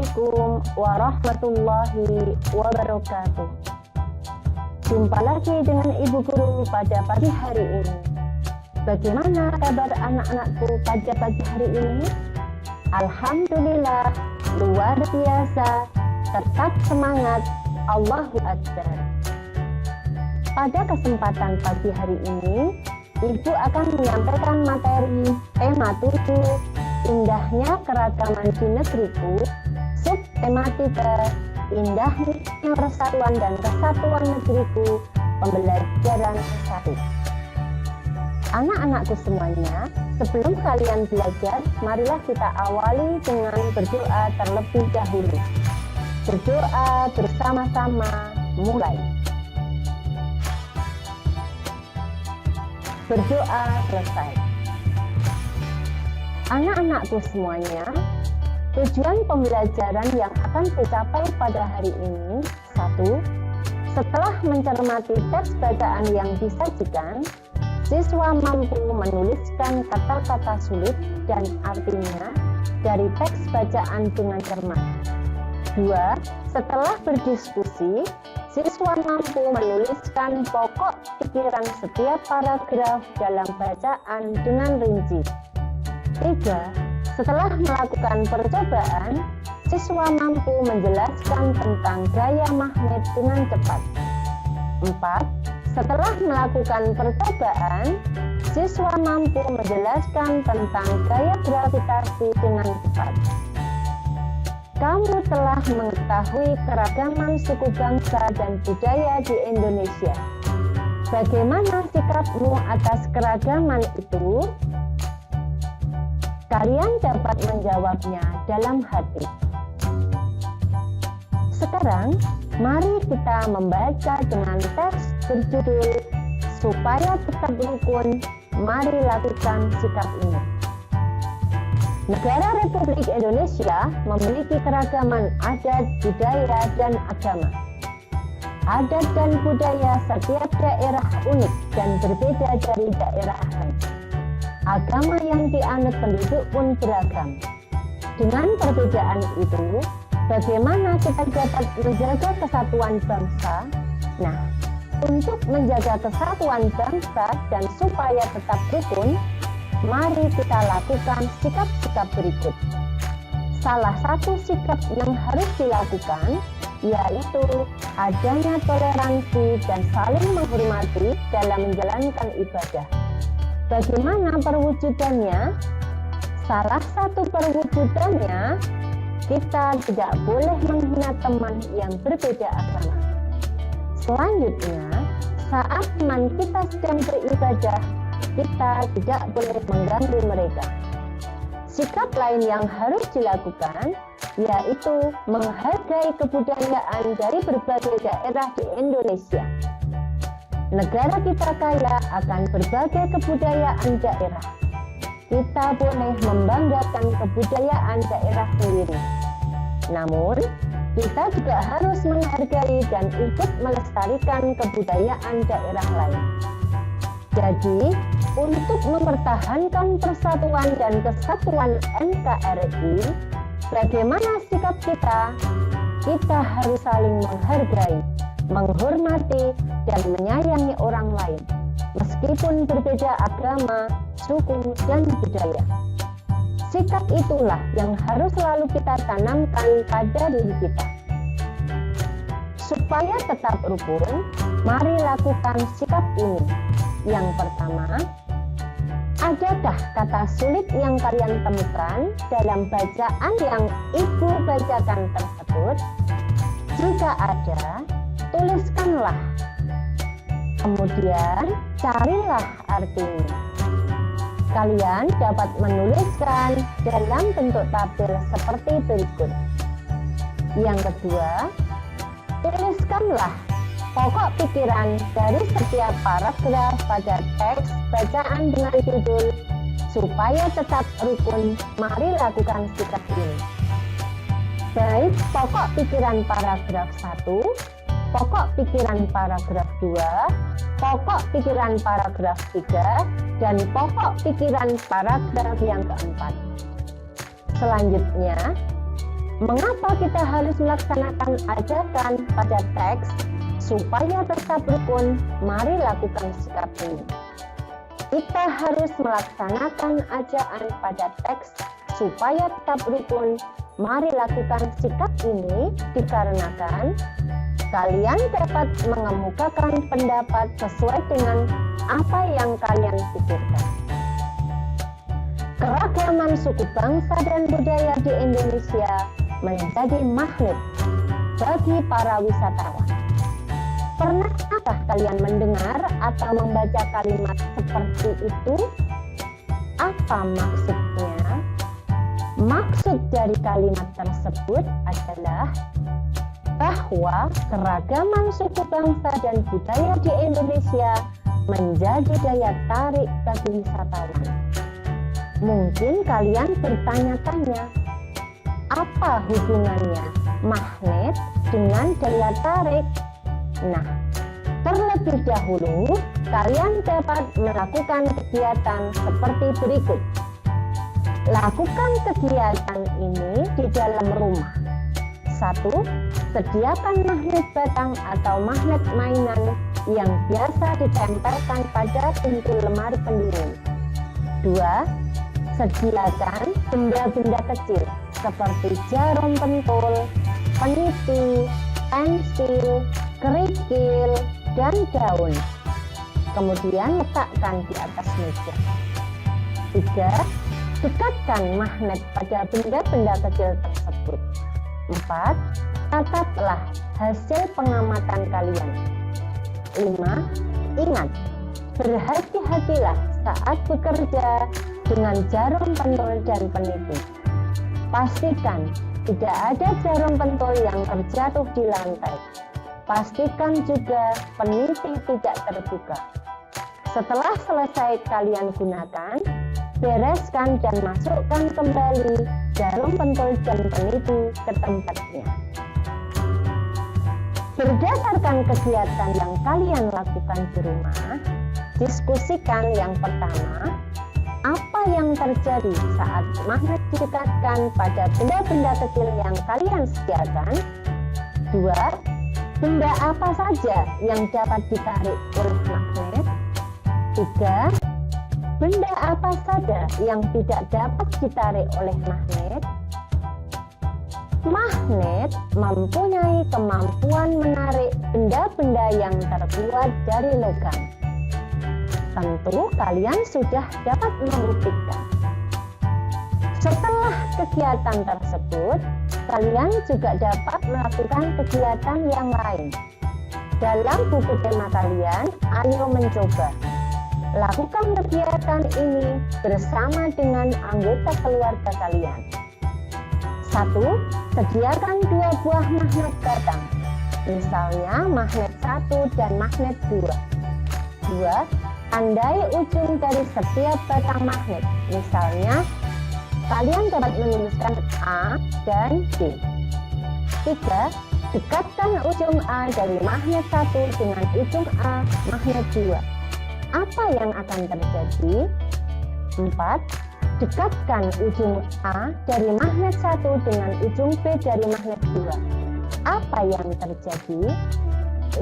Assalamualaikum warahmatullahi wabarakatuh. Jumpa lagi dengan Ibu Guru pada pagi hari ini. Bagaimana kabar anak-anakku pada pagi hari ini? Alhamdulillah, luar biasa, tetap semangat, Allahu Akbar. Pada kesempatan pagi hari ini, Ibu akan menyampaikan materi tema 7, Indahnya Keragaman di Negeriku, subtematika Indahnya Persatuan dan Kesatuan Negeriku, pembelajaran 1. Anak-anakku semuanya, sebelum kalian belajar, marilah kita awali dengan berdoa terlebih dahulu. Berdoa bersama-sama, mulai. Berdoa selesai. Anak-anakku semuanya, tujuan pembelajaran yang akan dicapai pada hari ini: 1. Setelah mencermati teks bacaan yang disajikan, siswa mampu menuliskan kata-kata sulit dan artinya dari teks bacaan dengan cermat. 2. Setelah berdiskusi, siswa mampu menuliskan pokok pikiran setiap paragraf dalam bacaan dengan rinci. 3. Setelah melakukan percobaan, siswa mampu menjelaskan tentang gaya magnet dengan cepat. 4. Setelah melakukan percobaan, siswa mampu menjelaskan tentang gaya gravitasi dengan cepat. Kamu telah mengetahui keragaman suku bangsa dan budaya di Indonesia. Bagaimana sikapmu atas keragaman itu? Kalian dapat menjawabnya dalam hati. Sekarang, mari kita membaca dengan teks berjudul Supaya Tetap Rukun, Mari Lakukan Sikap Ini. Negara Republik Indonesia memiliki keragaman adat, budaya, dan agama. Adat dan budaya setiap daerah unik dan berbeda dari daerah lain. Agama yang dianut penduduk pun beragam. Dengan perbedaan itu, bagaimana kita dapat menjaga kesatuan bangsa? Nah, untuk menjaga kesatuan bangsa dan supaya tetap rukun, mari kita lakukan sikap-sikap berikut. Salah satu sikap yang harus dilakukan yaitu adanya toleransi dan saling menghormati dalam menjalankan ibadah. Bagaimana perwujudannya? Salah satu perwujudannya, kita tidak boleh menghina teman yang berbeda agama. Selanjutnya, saat teman kita sedang beribadah, kita tidak boleh mengganggu mereka. Sikap lain yang harus dilakukan yaitu menghargai kebudayaan dari berbagai daerah di Indonesia. Negara kita kaya akan berbagai kebudayaan daerah. Kita boleh membanggakan kebudayaan daerah sendiri. Namun, kita juga harus menghargai dan ikut melestarikan kebudayaan daerah lain. Jadi, untuk mempertahankan persatuan dan kesatuan NKRI, bagaimana sikap kita? Kita harus saling menghargai, menghormati, dan menyayangi orang lain, meskipun berbeda agama, suku, dan budaya. Sikap itulah yang harus selalu kita tanamkan pada diri kita. Supaya tetap rukun, mari lakukan sikap ini. Yang pertama, adakah kata sulit yang kalian temukan dalam bacaan yang Ibu bacakan tersebut? Jika ada, tuliskanlah. Kemudian, carilah artinya. Kalian dapat menuliskan dalam bentuk tabel seperti berikut. Yang kedua, tuliskanlah pokok pikiran dari setiap paragraf pada teks bacaan dengan judul Supaya Tetap Rukun, Mari Lakukan Sikap Ini. Baik pokok pikiran paragraf 1, pokok pikiran paragraf 2, pokok pikiran paragraf 3, dan pokok pikiran paragraf yang keempat. Selanjutnya, Mengapa kita harus melaksanakan ajakan pada teks supaya tetap rukun? Mari lakukan sikap ini. Kita harus melaksanakan ajakan pada teks supaya tetap rukun. Mari lakukan sikap ini dikarenakan kalian dapat mengemukakan pendapat sesuai dengan apa yang kalian pikirkan. Keragaman suku bangsa dan budaya di Indonesia menjadi magnet bagi para wisatawan. Pernahkah kalian mendengar atau membaca kalimat seperti itu? Apa maksudnya? Maksud dari kalimat tersebut adalah bahwa keragaman suku bangsa dan budaya di Indonesia menjadi daya tarik bagi wisatawan. Mungkin kalian bertanya-tanya, apa hubungannya magnet dengan daya tarik? Nah, terlebih dahulu kalian dapat melakukan kegiatan seperti berikut. Lakukan kegiatan ini di dalam rumah. 1. Sediakan magnet batang atau magnet mainan yang biasa ditempelkan pada pintu lemari pendingin. 2. Sediakan benda-benda kecil seperti jarum pentul, peniti, pensil, kerikil, dan daun. Kemudian letakkan di atas meja. 3. Dekatkan magnet pada benda-benda kecil tersebut. 4. Catatlah hasil pengamatan kalian. 5. Ingat, berhati-hatilah saat bekerja dengan jarum pentul dan peniti. Pastikan tidak ada jarum pentul yang terjatuh di lantai. Pastikan juga peniti tidak terbuka. Setelah selesai kalian gunakan, bereskan dan masukkan kembali jarum pentul dan peniti ke tempatnya. Berdasarkan kegiatan yang kalian lakukan di rumah, diskusikan yang pertama, apa yang terjadi saat magnet didekatkan pada benda-benda kecil yang kalian sediakan? 2. Benda apa saja yang dapat ditarik oleh magnet? 3. Benda apa saja yang tidak dapat ditarik oleh magnet? Magnet mempunyai kemampuan menarik benda-benda yang terbuat dari logam. Tentu kalian sudah dapat membuktikan. Setelah kegiatan tersebut, kalian juga dapat melakukan kegiatan yang lain. Dalam buku tema kalian, ayo mencoba. Lakukan kegiatan ini bersama dengan anggota keluarga kalian. 1. Sediakan 2 buah magnet batang. Misalnya magnet 1 dan magnet 2. 2. Tandai ujung dari setiap batang magnet. Misalnya, kalian dapat menuliskan A dan B. 3. Dekatkan ujung A dari magnet 1 dengan ujung A magnet 2. Apa yang akan terjadi? 4. Dekatkan ujung A dari magnet 1 dengan ujung B dari magnet 2. Apa yang terjadi?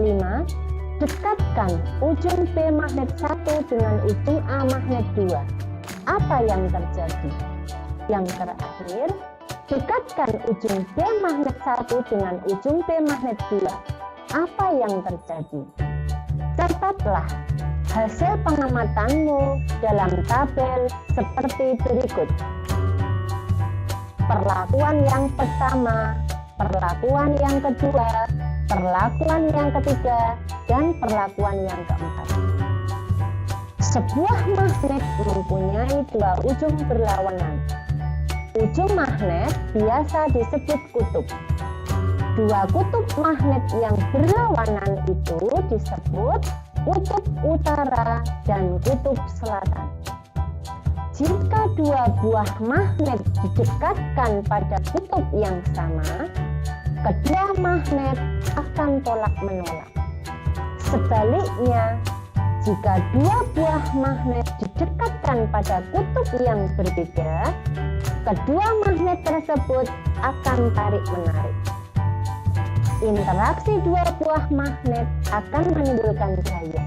5. Dekatkan ujung B magnet 1 dengan ujung A magnet 2. Apa yang terjadi? Yang terakhir, dekatkan ujung B magnet 1 dengan ujung B magnet 2. Apa yang terjadi? Catatlah hasil pengamatanmu dalam tabel seperti berikut. Perlakuan yang pertama, perlakuan yang kedua, perlakuan yang ketiga, dan perlakuan yang keempat. Sebuah magnet mempunyai 2 ujung berlawanan. Ujung magnet biasa disebut kutub. 2 kutub magnet yang berlawanan itu disebut kutub utara dan kutub selatan. Jika 2 buah magnet didekatkan pada kutub yang sama, kedua magnet akan tolak-menolak. Sebaliknya, jika 2 buah magnet didekatkan pada kutub yang berbeda, kedua magnet tersebut akan tarik-menarik. Interaksi dua buah magnet akan menimbulkan gaya.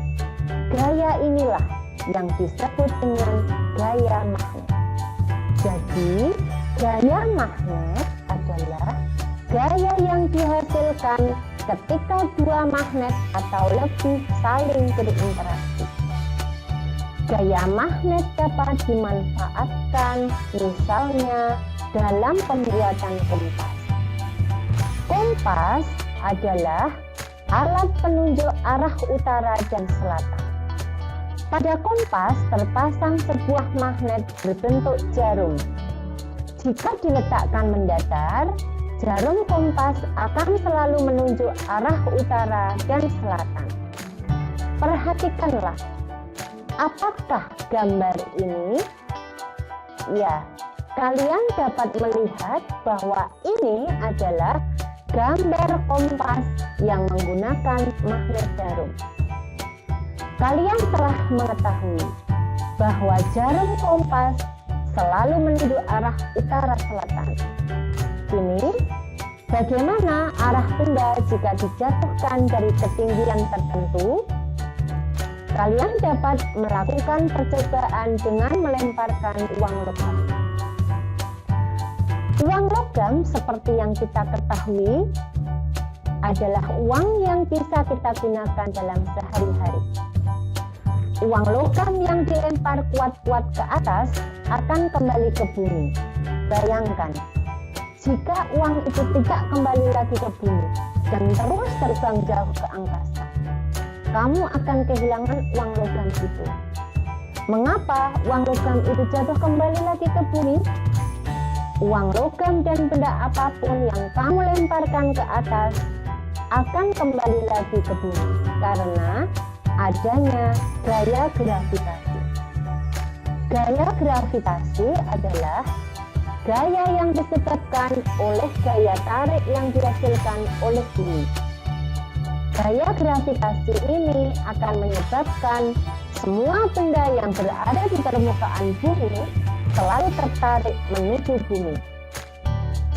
Gaya inilah yang disebut dengan gaya magnet. Jadi, gaya magnet adalah gaya yang dihasilkan ketika dua magnet atau lebih saling berinteraksi. Gaya magnet dapat dimanfaatkan misalnya dalam pembuatan kompas. Kompas adalah alat penunjuk arah utara dan selatan. Pada kompas terpasang sebuah magnet berbentuk jarum. Jika diletakkan mendatar, jarum kompas akan selalu menunjuk arah utara dan selatan. Perhatikanlah, apakah gambar ini? Ya, kalian dapat melihat bahwa ini adalah gambar kompas yang menggunakan magnet jarum. Kalian telah mengetahui bahwa jarum kompas selalu menuju arah utara selatan. Kini, bagaimana arah benda jika dijatuhkan dari ketinggian tertentu? Kalian dapat melakukan percobaan dengan melemparkan uang logam. Uang logam seperti yang kita ketahui adalah uang yang bisa kita gunakan dalam sehari-hari. Uang logam yang dilempar kuat-kuat ke atas akan kembali ke bumi. Bayangkan, jika uang itu tidak kembali lagi ke bumi dan terus terbang jauh ke angkasa, kamu akan kehilangan uang logam itu. Mengapa uang logam itu jatuh kembali lagi ke bumi? Uang logam dan benda apapun yang kamu lemparkan ke atas akan kembali lagi ke bumi karena adanya gaya gravitasi. Gaya gravitasi adalah gaya yang disebabkan oleh gaya tarik yang dihasilkan oleh bumi. Gaya gravitasi ini akan menyebabkan semua benda yang berada di permukaan bumi selalu tertarik menuju bumi.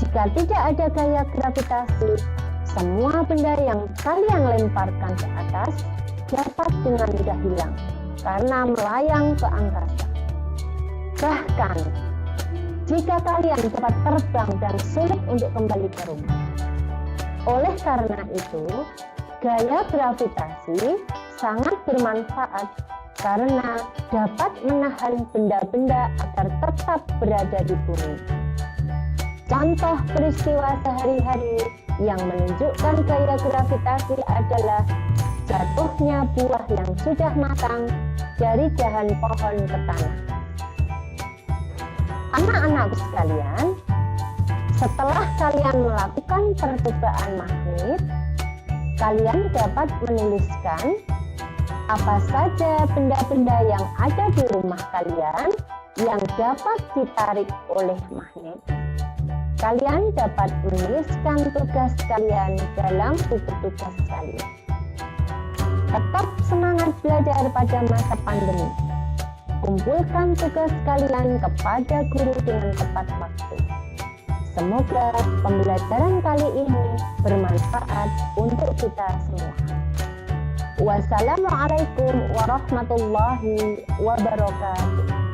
Jika tidak ada gaya gravitasi, semua benda yang kalian lemparkan ke atas dapat dengan mudah hilang karena melayang ke angkasa. Bahkan, jika kalian dapat terbang dan sulit untuk kembali ke rumah. Oleh karena itu, gaya gravitasi sangat bermanfaat karena dapat menahan benda-benda agar tetap berada di bumi. Contoh peristiwa sehari-hari yang menunjukkan gaya gravitasi adalah jatuhnya buah yang sudah matang dari dahan pohon ke tanah. Anak-anakku sekalian, setelah kalian melakukan percobaan magnet, kalian dapat menuliskan apa saja benda-benda yang ada di rumah kalian yang dapat ditarik oleh magnet. Kalian dapat menuliskan tugas kalian dalam buku tugas kalian. Tetap semangat belajar pada masa pandemi. Kumpulkan tugas kalian kepada guru dengan tepat waktu. Semoga pembelajaran kali ini bermanfaat untuk kita semua. Wassalamualaikum warahmatullahi wabarakatuh.